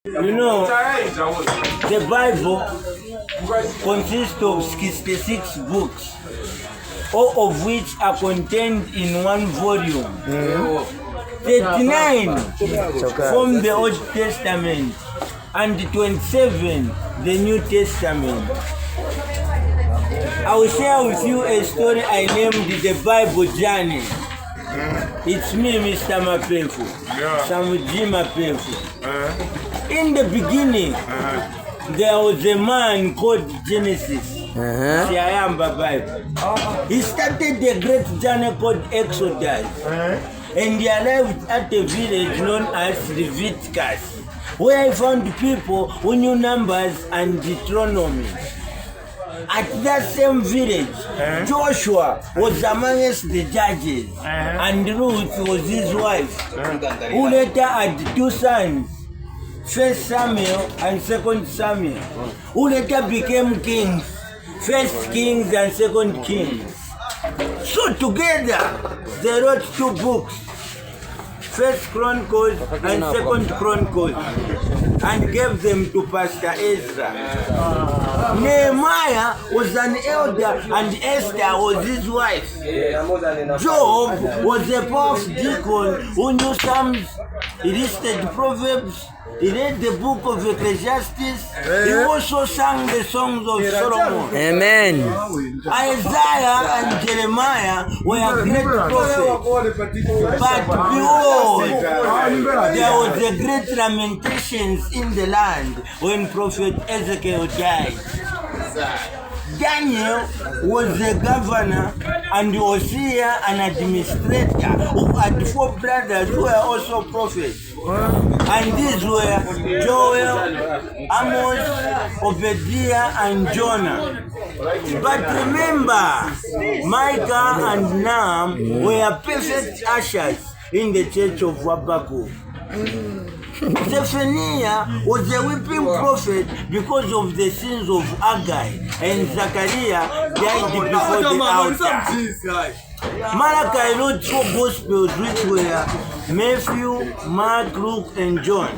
You know, the Bible consists of 66 books, all of which are contained in one volume. 39 from the Old Testament and 27 the New Testament. I will share with you a story I named the Bible Journey. It's me, Mr. Mapefu, Samuji Mapefu. In the beginning, there was a man called Genesis. Bible. He started a great journey called Exodus, and he arrived at a village known as Leviticus, where he found people who knew numbers and Deuteronomy. At that same village, Joshua was amongst the judges, and Ruth was his wife, who later had two sons, 1 Samuel and 2 Samuel, who later became kings, 1 Kings and 2 Kings. So together, they wrote two books, 1 Chronicles and 2 Chronicles, and gave them to Pastor Ezra. Nehemiah was an elder and Esther was his wife. Job was a powerful deacon who knew Psalms, he listed Proverbs, he read the book of Ecclesiastes, he also sang the songs of Solomon. Amen. Isaiah and Jeremiah were great prophets. But behold, there was a great lamentations in the land when Prophet Ezekiel died. Daniel was a governor and Hosea an administrator who had 4 brothers who were also prophets. And these were Joel, Amos, Obadiah, and Jonah. But remember, Micah and Nahum were perfect ushers in the church of Habakkuk. Zephaniah was a weeping prophet because of the sins of Haggai, and Zechariah died before the altar. Malachi wrote 4 Gospels, which were Matthew, Mark, Luke, and John.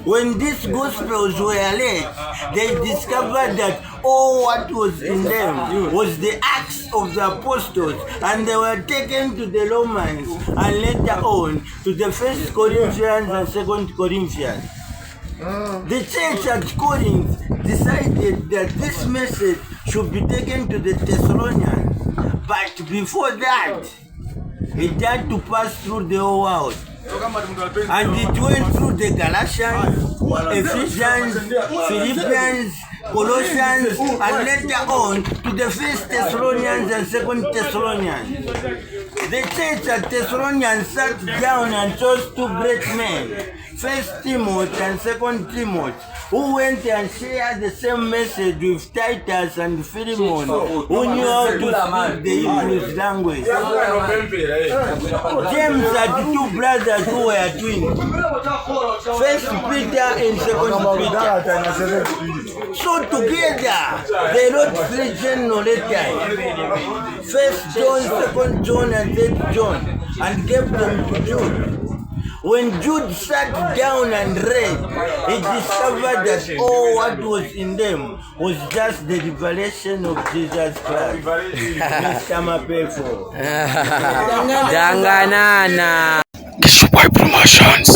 When these Gospels were read, they discovered that all what was in them was the Acts of the Apostles, and they were taken to the Romans and later on to the 1 Corinthians and 2 Corinthians. The church at Corinth decided that this message should be taken to the Thessalonians, but before that, it had to pass through the whole world. And it went through the Galatians, Ephesians, Philippians, Colossians, and later on to the 1 Thessalonians and 2 Thessalonians. The church at Thessalonians sat down and chose 2 great men, 1 Timothy and 2 Timothy, who went and shared the same message with Titus and Philemon, who knew how to speak the Hebrew language. James had 2 brothers who were twins, 1 Peter and 2 Peter. So together, they wrote 3 general letters, 1 John, 2 John, and 3 John, and gave them to Jude. When Jude sat down and read, he discovered that all what was in them was just the revelation of Jesus Christ. Mr. Mapefu. Danganana. Promotions.